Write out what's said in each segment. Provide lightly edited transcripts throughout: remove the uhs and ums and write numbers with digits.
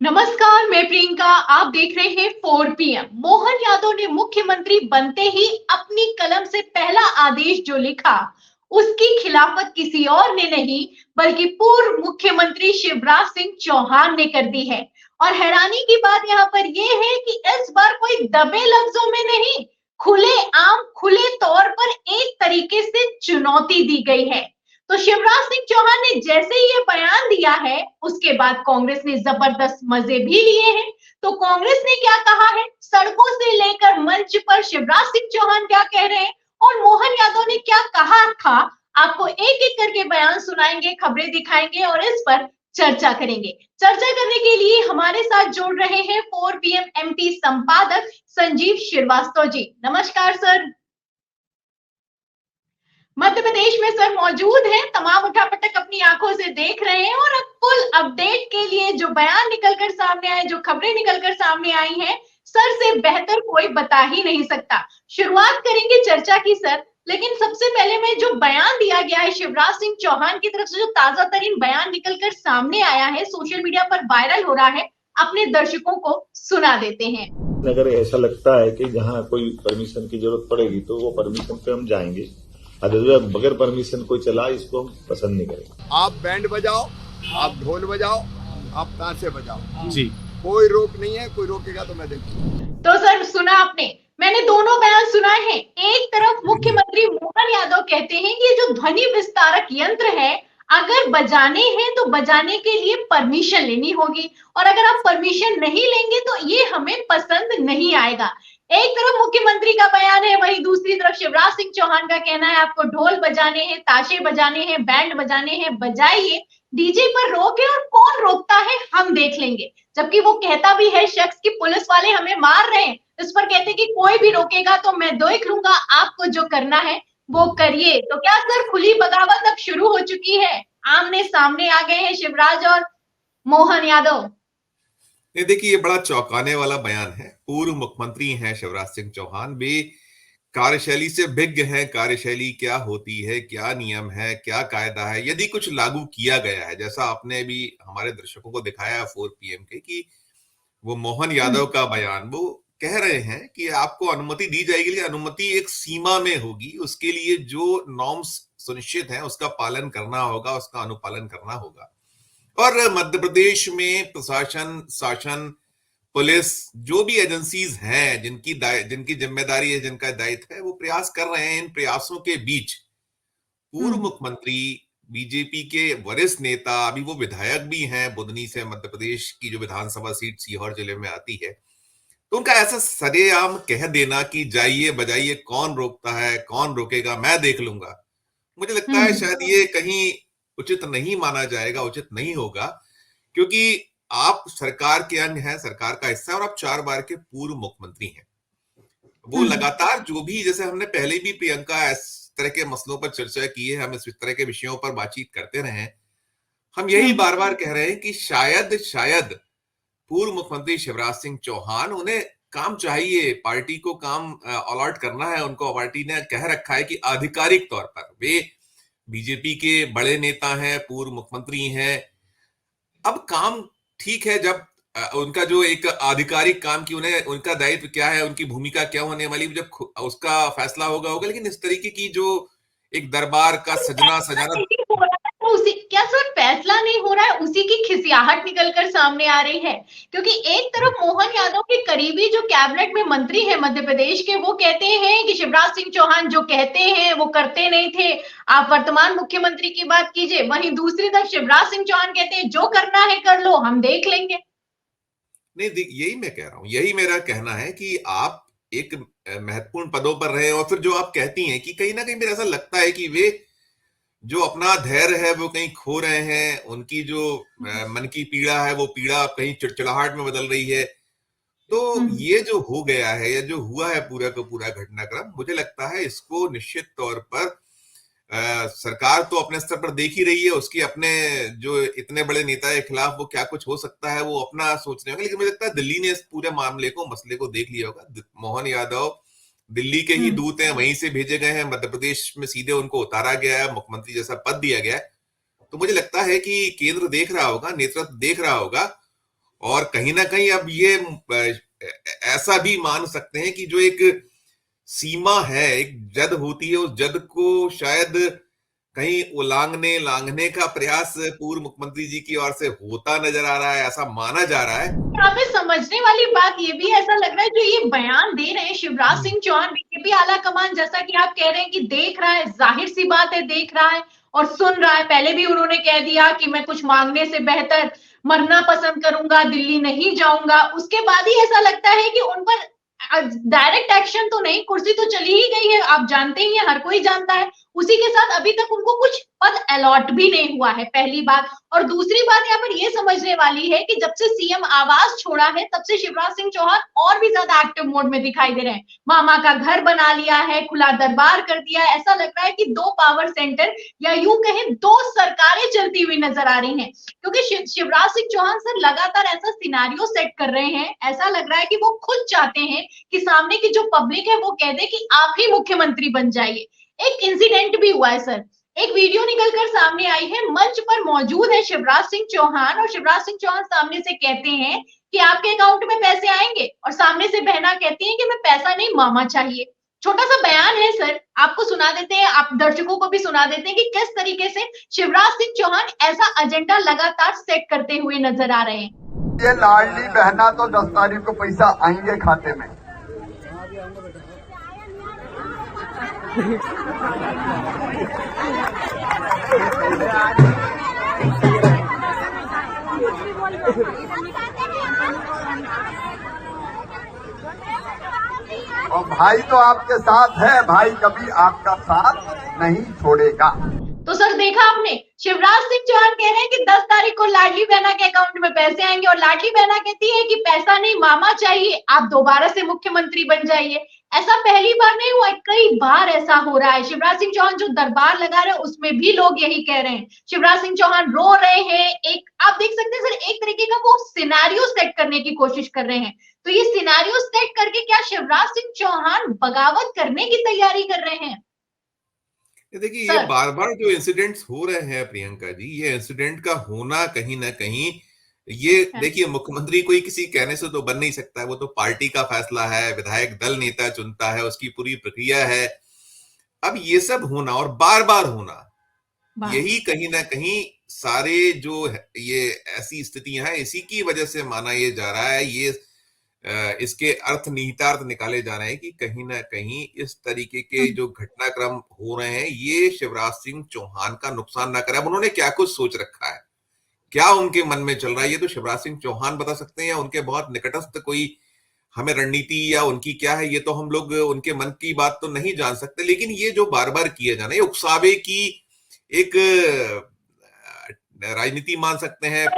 नमस्कार, मैं प्रियंका। आप देख रहे हैं 4 पीएम। मोहन यादव ने मुख्यमंत्री बनते ही अपनी कलम से पहला आदेश जो लिखा, उसकी खिलाफत किसी और ने नहीं बल्कि पूर्व मुख्यमंत्री शिवराज सिंह चौहान ने कर दी है। और हैरानी की बात यहाँ पर यह है कि इस बार कोई दबे लफ्जों में नहीं, खुले आम खुले तौर पर एक तरीके से चुनौती दी गई है। तो शिवराज सिंह चौहान ने जैसे ही ये बयान दिया है, उसके बाद कांग्रेस ने जबरदस्त मजे भी लिए हैं। तो कांग्रेस ने क्या कहा है, सड़कों से लेकर मंच पर शिवराज सिंह चौहान क्या कह रहे हैं और मोहन यादव ने क्या कहा था, आपको एक एक करके बयान सुनाएंगे, खबरें दिखाएंगे और इस पर चर्चा करेंगे। चर्चा करने के लिए हमारे साथ जुड़ रहे हैं 4 पीएम एमटी संपादक संजीव श्रीवास्तव जी। नमस्कार सर। मध्य प्रदेश में सर मौजूद हैं, तमाम उठापटक अपनी आंखों से देख रहे हैं और अब फुल अपडेट के लिए जो बयान निकलकर सामने आए, जो खबरें निकलकर सामने आई हैं, सर से बेहतर कोई बता ही नहीं सकता। शुरुआत करेंगे चर्चा की सर, लेकिन सबसे पहले में जो बयान दिया गया है शिवराज सिंह चौहान की तरफ से, जो ताजा तरीन बयान निकलकर सामने आया है, सोशल मीडिया पर वायरल हो रहा है, अपने दर्शकों को सुना देते हैं। अगर ऐसा लगता है कि जहां कोई परमिशन की जरूरत पड़ेगी तो वो परमिशन पे हम जाएंगे। अदरवाइज बगैर परमिशन कोई चला, इसको हम पसंद नहीं करेंगे। आप बैंड बजाओ, आप ढोल बजाओ, आप ताशे बजाओ जी, कोई रोक नहीं है। कोई रोकेगा तो मैं देखूंगा। तो सर सुना आपने, मैंने दोनों बयान सुनाए हैं। एक तरफ मुख्यमंत्री मोहन यादव कहते हैं कि ये जो ध्वनि विस्तारक यंत्र है, अगर बजाने हैं तो बजाने के लिए परमिशन लेनी होगी और अगर आप परमिशन नहीं लेंगे तो ये हमें पसंद नहीं आएगा। एक तरफ मुख्यमंत्री का बयान है, वहीं दूसरी तरफ शिवराज सिंह चौहान का कहना है आपको ढोल बजाने हैं, ताशे बजाने हैं, बैंड बजाने हैं, बजाइए, डीजे पर रोक है और कौन रोकता है हम देख लेंगे। जबकि वो कहता भी है शख्स कि पुलिस वाले हमें मार रहे हैं, इस पर कहते कि कोई भी रोकेगा तो मैं देख लूंगा, आपको जो करना है वो करिए। तो क्या सर खुली बगावत अब शुरू हो चुकी है, आमने सामने आ गए हैं शिवराज और मोहन यादव? नहीं, देखिए ये बड़ा चौंकाने वाला बयान है। पूर्व मुख्यमंत्री हैं शिवराज सिंह चौहान, वे कार्यशैली से विज्ञ हैं। कार्यशैली क्या होती है, क्या नियम है, क्या कायदा है, यदि कुछ लागू किया गया है, जैसा आपने भी हमारे दर्शकों को दिखाया 4 पीएम के, कि वो मोहन यादव का बयान, वो कह रहे हैं कि आपको अनुमति दी जाएगी, लेकिन अनुमति एक सीमा में होगी। उसके लिए जो नॉर्म्स सुनिश्चित हैं उसका पालन करना होगा, उसका अनुपालन करना होगा। और मध्य प्रदेश में प्रशासन, शासन, पुलिस, जो भी एजेंसीज हैं जिनकी जिम्मेदारी है, जिनका दायित्व है, वो प्रयास कर रहे हैं। इन प्रयासों के बीच पूर्व मुख्यमंत्री, बीजेपी के वरिष्ठ नेता, अभी वो विधायक भी हैं बुदनी से, मध्य प्रदेश की जो विधानसभा सीट सीहोर जिले में आती है, तो उनका ऐसा सरेआम कह देना कि जाइए बजाइए, कौन रोकता है, कौन रोकेगा, मैं देख लूंगा, मुझे लगता है शायद ये कहीं उचित नहीं माना जाएगा, उचित नहीं होगा। क्योंकि आप सरकार के अंग हैं, सरकार का हिस्सा है और आप 4 बार के पूर्व मुख्यमंत्री हैं। वो लगातार जो भी, जैसे हमने पहले भी प्रियंका इस तरह के मसलों पर चर्चा की है, हम इस तरह के विषयों पर बातचीत करते रहे हैं, हम यही बार बार कह रहे हैं कि शायद पूर्व मुख्यमंत्री शिवराज सिंह चौहान, उन्हें काम चाहिए, पार्टी को काम अलॉट करना है उनको। पार्टी ने कह रखा है कि आधिकारिक तौर पर वे बीजेपी के बड़े नेता हैं, पूर्व मुख्यमंत्री हैं। अब काम ठीक है, जब उनका जो एक आधिकारिक काम की, उन्हें उनका दायित्व क्या है, उनकी भूमिका क्या होने वाली, जब उसका फैसला होगा। लेकिन इस तरीके की जो एक दरबार का सजना सजाना, तो उसी क्या सर फैसला नहीं हो रहा है, उसी की खिसियाहट निकलकर सामने आ रही है। क्योंकि एक तरफ मोहन यादव के करीबी जो कैबिनेट में मंत्री हैं मध्य प्रदेश के, वो कहते हैं कि शिवराज सिंह चौहान जो कहते हैं वो करते नहीं थे, आप वर्तमान मुख्यमंत्री की बात कीजिए। वहीं दूसरी तरफ शिवराज सिंह चौहान कहते हैं जो करना है कर लो, हम देख लेंगे। नहीं, यही मैं कह रहा हूं, यही मेरा कहना है कि आप एक महत्वपूर्ण पदों पर रहे, और फिर जो आप कहती हैं कि कहीं ना कहीं मेरा ऐसा लगता है कि वे जो अपना धैर्य है वो कहीं खो रहे हैं। उनकी जो मन की पीड़ा है, वो पीड़ा कहीं चिड़चिड़ाहट में बदल रही है। तो ये जो हो गया है, या जो हुआ है पूरा का पूरा घटनाक्रम, मुझे लगता है इसको निश्चित तौर पर सरकार तो अपने स्तर पर देख ही रही है। उसकी अपने जो इतने बड़े नेता के खिलाफ वो क्या कुछ हो सकता है, वो अपना सोच रहे होंगे। लेकिन मुझे लगता है दिल्ली ने इस पूरे मामले को, मसले को देख लिया होगा। मोहन यादव दिल्ली के ही दूत हैं, वहीं से भेजे गए हैं, मध्य प्रदेश में सीधे उनको उतारा गया है, मुख्यमंत्री जैसा पद दिया गया है। तो मुझे लगता है कि केंद्र देख रहा होगा, नेतृत्व देख रहा होगा, और कहीं ना कहीं अब ये ऐसा भी मान सकते हैं कि जो एक सीमा है, एक जद होती है, उस जद को शायद कहीं उलांघने लांघने का प्रयास पूर्व मुख्यमंत्री जी की ओर से होता नजर आ रहा है, ऐसा माना जा रहा है। यहाँ पे समझने वाली बात ये भी ऐसा लग रहा है, जो ये बयान दे रहे हैं शिवराज सिंह चौहान, बीजेपी आला कमान, जैसा कि आप कह रहे हैं कि देख रहा है, जाहिर सी बात है देख रहा है और सुन रहा है। पहले भी उन्होंने कह दिया कि मैं कुछ मांगने से बेहतर मरना पसंद करूंगा, दिल्ली नहीं जाऊंगा। उसके बाद ही ऐसा लगता है कि उन पर डायरेक्ट एक्शन तो नहीं, कुर्सी तो चली ही गई है, आप जानते ही हैं, हर कोई जानता है। उसी के साथ अभी तक उनको कुछ पद अलॉट भी नहीं हुआ है, पहली बात। और दूसरी बात यहाँ पर ये समझने वाली है कि जब से सीएम आवास छोड़ा है, तब से शिवराज सिंह चौहान और भी ज्यादा एक्टिव मोड में दिखाई दे रहे हैं। मामा का घर बना लिया है, खुला दरबार कर दिया है। ऐसा लग रहा है कि दो पावर सेंटर या यूं कहें दो सरकारें चलती हुई नजर आ रही हैं, क्योंकि शिवराज सिंह चौहान सर लगातार ऐसा सिनारियो सेट कर रहे हैं। ऐसा लग रहा है कि वो खुद चाहते हैं कि सामने की जो पब्लिक है वो कह दे कि आप ही मुख्यमंत्री बन जाइए। एक इंसिडेंट भी हुआ है सर, एक वीडियो निकलकर सामने आई है, मंच पर मौजूद है शिवराज सिंह चौहान और शिवराज सिंह चौहान सामने से कहते हैं कि आपके अकाउंट में पैसे आएंगे, और सामने से बहना कहती है कि मैं पैसा नहीं, मामा चाहिए। छोटा सा बयान है सर, आपको सुना देते हैं, आप दर्शकों को भी सुना देते हैं कि किस तरीके से शिवराज सिंह चौहान ऐसा एजेंडा लगातार सेट करते हुए नजर आ रहे हैं। ये लाडली बहना तो 10 तारीख को पैसा आएंगे खाते में। और भाई तो आपके साथ है, भाई कभी आपका साथ नहीं छोड़ेगा। तो सर देखा आपने, शिवराज सिंह चौहान कह रहे हैं कि 10 तारीख को लाडली बहना के अकाउंट में पैसे आएंगे, और लाडली बहना कहती है कि पैसा नहीं, मामा चाहिए, आप दोबारा से मुख्यमंत्री बन जाइए। ऐसा पहली बार नहीं हुआ, कई बार ऐसा हो रहा है। शिवराज सिंह चौहान जो दरबार लगा रहे हैं उसमें भी लोग यही कह रहे हैं। शिवराज सिंह चौहान रो रहे हैं, एक आप देख सकते हैं सर, एक तरीके का वो सिनेरियो सेट करने की कोशिश कर रहे हैं। तो ये सिनेरियो सेट करके क्या शिवराज सिंह चौहान बगावत करने की तैयारी कर रहे हैं? देखिए, ये बार बार जो इंसिडेंट्स हो रहे हैं प्रियंका जी, ये इंसिडेंट का होना कहीं ना कहीं, ये देखिए, मुख्यमंत्री कोई किसी कहने से तो बन नहीं सकता है, वो तो पार्टी का फैसला है, विधायक दल नेता चुनता है, उसकी पूरी प्रक्रिया है। अब ये सब होना और बार बार होना, यही कहीं ना कहीं सारे जो ये ऐसी स्थितियां हैं, इसी की वजह से माना ये जा रहा है, ये इसके अर्थ निहितार्थ निकाले जा रहे हैं कि कहीं ना कहीं इस तरीके के जो घटनाक्रम हो रहे हैं, ये शिवराज सिंह चौहान का नुकसान ना करे। अब उन्होंने क्या कुछ सोच रखा है, क्या उनके मन में चल रहा है, ये तो शिवराज सिंह चौहान बता सकते हैं, या उनके बहुत निकटस्थ कोई हमें रणनीति या उनकी क्या है, ये तो हम लोग उनके मन की बात तो नहीं जान सकते। लेकिन ये जो बार बार किए जाना, ये उकसावे की एक राजनीति मान सकते हैं,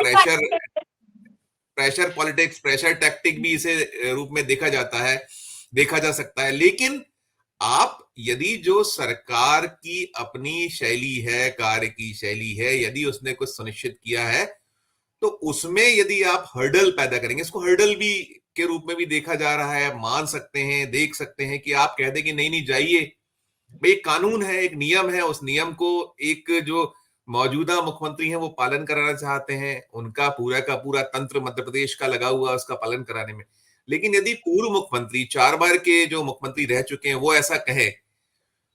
प्रेशर पॉलिटिक्स, प्रेशर टैक्टिक भी इसे रूप में देखा जाता है, देखा जा सकता है। लेकिन आप यदि जो सरकार की अपनी शैली है, कार्य की शैली है, यदि उसने कुछ सुनिश्चित किया है, तो उसमें यदि आप हर्डल पैदा करेंगे, इसको हर्डल भी के रूप में भी देखा जा रहा है, मान सकते हैं, देख सकते हैं कि आप कह दें कि नहीं नहीं जाइए, भाई एक कानून है, एक नियम है, उस नियम को एक जो मौजूदा मुख्यमंत्री हैं वो पालन कराना चाहते हैं, उनका पूरा का पूरा तंत्र मध्य प्रदेश का लगा हुआ उसका पालन कराने में। लेकिन यदि पूर्व मुख्यमंत्री 4 बार के जो मुख्यमंत्री रह चुके हैं वो ऐसा कहे,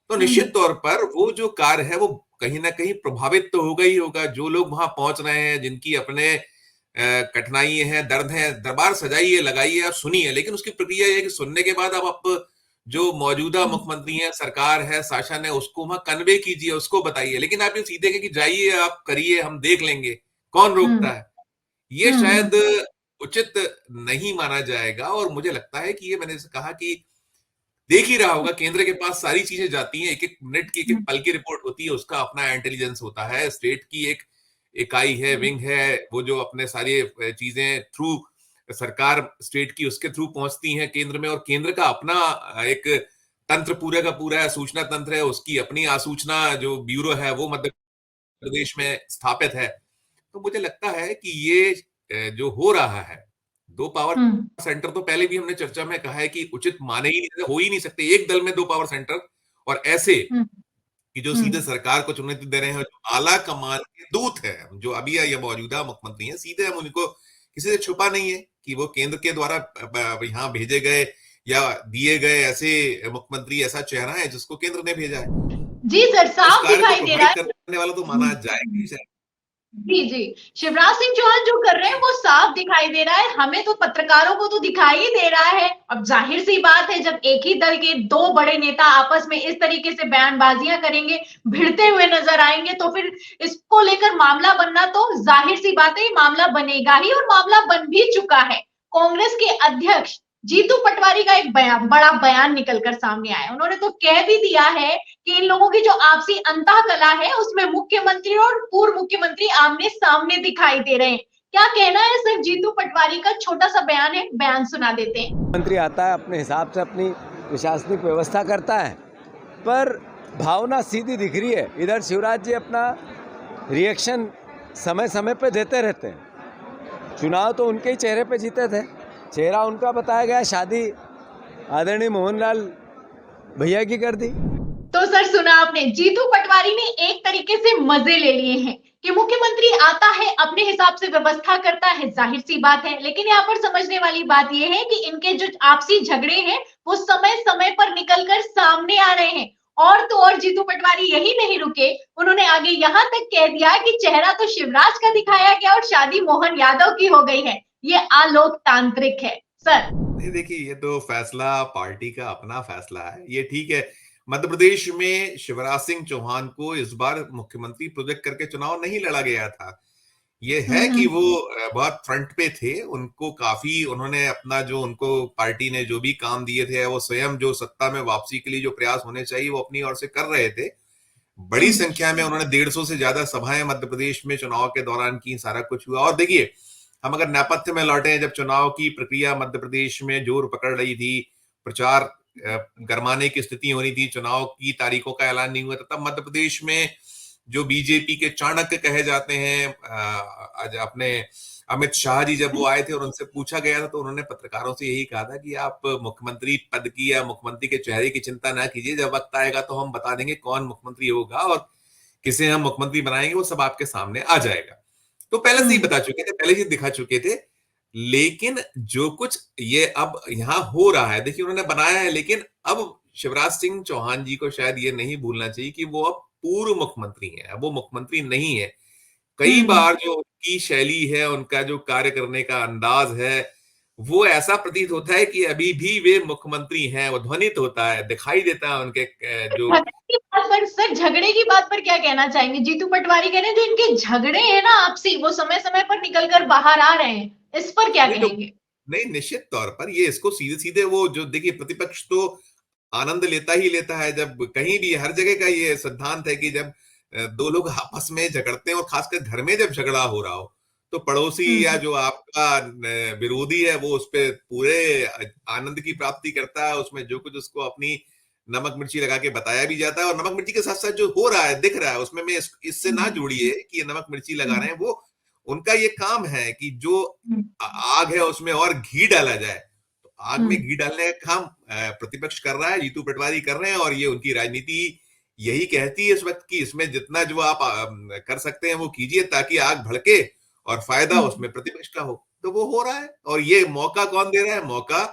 तो निश्चित तौर पर वो जो कार्य है वो कहीं ना कहीं प्रभावित तो होगा ही होगा। जो लोग वहां पहुंच रहे हैं, जिनकी अपने कठिनाई है, दर्द है, दरबार सजाइए, लगाइए और सुनिए। लेकिन उसकी प्रक्रिया यह है कि सुनने के बाद अब आप जो मौजूदा मुख्यमंत्री है, सरकार है, शासन है, उसको वहां कन्वे कीजिए, उसको बताइए। लेकिन आप ये सीधे कि जाइए, आप करिए, हम देख लेंगे, कौन रोकता है, ये शायद उचित नहीं माना जाएगा। और मुझे लगता है कि ये मैंने कहा कि देख ही रहा होगा, केंद्र के पास सारी चीजें जाती हैं, एक एक मिनट की, एक एक पल की रिपोर्ट होती है, उसका अपना इंटेलिजेंस होता है, स्टेट की एक इकाई है, विंग है, वो जो अपने सारी चीजें थ्रू सरकार स्टेट की उसके थ्रू पहुंचती हैं केंद्र में, और केंद्र का अपना एक तंत्र पूरा का पूरा है, सूचना तंत्र है, उसकी अपनी आसूचना जो ब्यूरो है वो मध्य प्रदेश में स्थापित है। तो मुझे लगता है कि ये जो हो रहा है, 2 पावर सेंटर, तो पहले भी हमने चर्चा में कहा है कि उचित माने ही नहीं, हो ही नहीं सकते एक दल में 2 पावर सेंटर, और ऐसे कि जो सीधे सरकार को चुनौती दे रहे हैं, जो आला कमान के दूत है, जो अभी या मौजूदा मुख्यमंत्री हैं, सीधे हम उनको किसी से छुपा नहीं है कि वो केंद्र के द्वारा यहाँ भेजे गए या दिए गए ऐसे मुख्यमंत्री, ऐसा चेहरा है जिसको केंद्र ने भेजा है। जी सर, उस साफ कार्य दिखाई को दे रहा प्रभावित है। करने वाला तो माना जाएगा ही शायद। जी जी, शिवराज सिंह चौहान जो कर रहे हैं वो साफ दिखाई दे रहा है, हमें तो पत्रकारों को तो दिखाई ही दे रहा है। अब जाहिर सी बात है, जब एक ही दल के दो बड़े नेता आपस में इस तरीके से बयानबाजियां करेंगे, भिड़ते हुए नजर आएंगे, तो फिर इसको लेकर मामला बनना तो जाहिर सी बात है, मामला बनेगा ही और मामला बन भी चुका है। कांग्रेस के अध्यक्ष जीतू पटवारी का एक बड़ा बयान निकलकर सामने आया। उन्होंने तो कह भी दिया है कि इन लोगों की जो आपसी अंतःकलह है उसमें मुख्यमंत्री और पूर्व मुख्यमंत्री आमने सामने दिखाई दे रहे हैं। क्या कहना है सर जीतू पटवारी का? छोटा सा बयान है, बयान सुना देते हैं। मंत्री आता है, अपने हिसाब से अपनी प्रशासनिक व्यवस्था करता है, पर भावना सीधी दिख रही है। इधर शिवराज जी अपना रिएक्शन समय समय पे देते रहते हैं। चुनाव तो उनके ही चेहरे पे जीते थे, चेहरा उनका बताया गया, शादी आदरणीय मोहनलाल भैया की कर दी। तो सर सुना आपने, जीतू पटवारी ने एक तरीके से मजे ले लिए हैं कि मुख्यमंत्री आता है, अपने हिसाब से व्यवस्था करता है, जाहिर सी बात है। लेकिन यहाँ पर समझने वाली बात यह है कि इनके जो आपसी झगड़े हैं वो समय समय पर निकलकर सामने आ रहे हैं। और तो और जीतू पटवारी यही नहीं रुके, उन्होंने आगे यहाँ तक कह दिया कि चेहरा तो शिवराज का दिखाया गया और शादी मोहन यादव की हो गई है। ये अलोकतांत्रिक है सर। नहीं, देखिए, ये तो फैसला पार्टी का अपना फैसला है, ये ठीक है। मध्य प्रदेश में शिवराज सिंह चौहान को इस बार मुख्यमंत्री प्रोजेक्ट करके चुनाव नहीं लड़ा गया था। ये है कि वो बहुत फ्रंट पे थे, उनको काफी, उन्होंने अपना जो, उनको पार्टी ने जो भी काम दिए थे, वो स्वयं जो सत्ता में वापसी के लिए जो प्रयास होने चाहिए वो अपनी ओर से कर रहे थे। बड़ी संख्या में उन्होंने 150 से ज्यादा सभाएं मध्य प्रदेश में चुनाव के दौरान की, सारा कुछ हुआ। और देखिए, हम अगर नेपथ्य में लौटे, जब चुनाव की प्रक्रिया मध्य प्रदेश में जोर पकड़ रही थी, प्रचार गरमाने की स्थिति हो रही थी, चुनाव की तारीखों का ऐलान नहीं हुआ था, तब मध्य प्रदेश में जो बीजेपी के चाणक्य कहे जाते हैं, अपने अमित शाह जी, जब वो आए थे और उनसे पूछा गया था, तो उन्होंने पत्रकारों से यही कहा था कि आप मुख्यमंत्री पद की या मुख्यमंत्री के चेहरे की चिंता ना कीजिए, जब वक्त आएगा तो हम बता देंगे कौन मुख्यमंत्री होगा और किसे हम मुख्यमंत्री बनाएंगे, वो सब आपके सामने आ जाएगा। तो पहले से ही बता चुके थे, पहले ही दिखा चुके थे। लेकिन जो कुछ ये अब यहाँ हो रहा है, देखिए, उन्होंने बनाया है, लेकिन अब शिवराज सिंह चौहान जी को शायद ये नहीं भूलना चाहिए कि वो अब पूर्व मुख्यमंत्री हैं, वो मुख्यमंत्री नहीं है। कई बार जो उनकी शैली है, उनका जो कार्य करने का अंदाज है, वो ऐसा प्रतीत होता है कि अभी भी वे मुख्यमंत्री हैं, वो ध्वनित होता है, दिखाई देता है उनके जो। सर झगड़े की बात पर क्या कहना चाहेंगे? जीतू पटवारी कह रहे हैं जो इनके झगड़े हैं ना आपसी, वो समय समय पर निकलकर बाहर आ रहे हैं, इस पर क्या कहेंगे? नहीं, निश्चित तौर पर ये, इसको सीधे सीधे वो जो, देखिए, प्रतिपक्ष तो आनंद लेता ही लेता है, जब कहीं भी, हर जगह का ये सिद्धांत है कि जब दो लोग आपस में झगड़ते हैं और खासकर घर में जब झगड़ा हो रहा हो, तो पड़ोसी या जो आपका विरोधी है वो उस पर पूरे आनंद की प्राप्ति करता है, उसमें जो कुछ उसको अपनी नमक मिर्ची लगा के बताया भी जाता है, और नमक मिर्ची के साथ साथ जो हो रहा है, दिख रहा है, उसमें में इससे ना जोड़िए कि ये नमक मिर्ची लगा रहे हैं, वो उनका ये काम है कि जो आग है उसमें और घी डाला जाए। तो आग में घी डालने का काम प्रतिपक्ष कर रहा है, जीतू पटवारी कर रहे हैं, और ये उनकी राजनीति यही कहती है इस वक्त की इसमें जितना जो आप कर सकते हैं वो कीजिए, ताकि आग भड़के और फायदा उसमें प्रतिपक्ष का हो। तो वो हो रहा है, और ये मौका कौन दे रहा है? मौका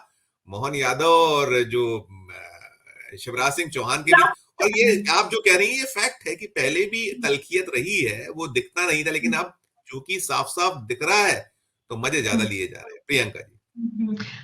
मोहन यादव और जो शिवराज सिंह चौहान के बीच। और ये आप जो कह रही हैं, ये फैक्ट है कि पहले भी तलखियत रही है, वो दिखता नहीं था, लेकिन अब चूंकि साफ साफ दिख रहा है तो मजे ज्यादा लिए जा रहे हैं। प्रियंका जी।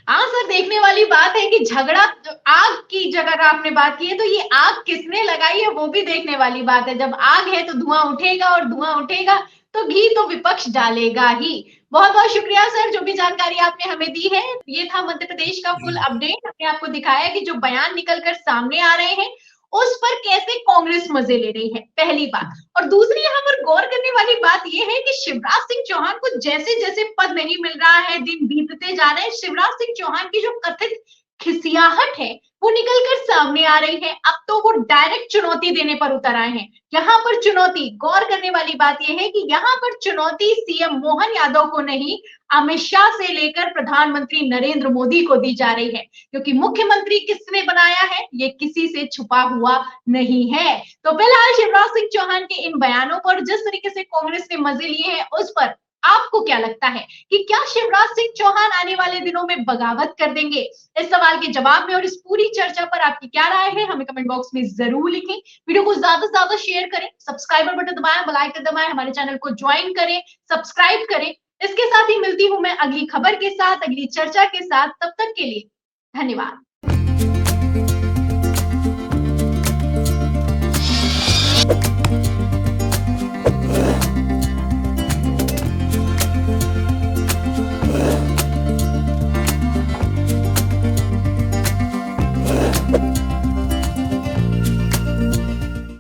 हाँ सर, देखने वाली बात है कि झगड़ा, आग की जगह आपने बात की है, तो ये आग किसने लगाई है वो भी देखने वाली बात है। जब आग है तो धुआं उठेगा, और धुआं उठेगा तो घी तो विपक्ष डालेगा ही। बहुत बहुत शुक्रिया सर, जो भी जानकारी आपने हमें दी है। ये था मध्य प्रदेश का फुल अपडेट। हमने आपको दिखाया कि जो बयान निकलकर सामने आ रहे हैं उस पर कैसे कांग्रेस मजे ले रही है, पहली बात। और दूसरी यहाँ पर गौर करने वाली बात यह है कि शिवराज सिंह चौहान को जैसे जैसे पद नहीं मिल रहा है, दिन बीतते जा रहे हैं, शिवराज सिंह चौहान की जो कथित खिसियाहट है वो निकलकर सामने आ रही है। अब तो वो डायरेक्ट चुनौती देने पर उतर आए हैं। यहाँ पर चुनौती, गौर करने वाली बात यह है कि यहाँ पर चुनौती सीएम मोहन यादव को नहीं, अमित शाह से लेकर प्रधानमंत्री नरेंद्र मोदी को दी जा रही है, क्योंकि मुख्यमंत्री किसने बनाया है ये किसी से छुपा हुआ नहीं है। तो फिलहाल शिवराज सिंह चौहान के इन बयानों पर जिस तरीके से कांग्रेस ने मजे लिए हैं उस पर आपको क्या लगता है कि क्या शिवराज सिंह चौहान आने वाले दिनों में बगावत कर देंगे? इस सवाल के जवाब में और इस पूरी चर्चा पर आपकी क्या राय है, हमें कमेंट बॉक्स में जरूर लिखें। वीडियो को ज्यादा से ज्यादा शेयर करें, सब्सक्राइबर बटन दबाएं, बेल आइकन दबाएं, हमारे चैनल को ज्वाइन करें, सब्सक्राइब करें। इसके साथ ही मिलती हूं मैं अगली खबर के साथ, अगली चर्चा के साथ। तब तक के लिए धन्यवाद।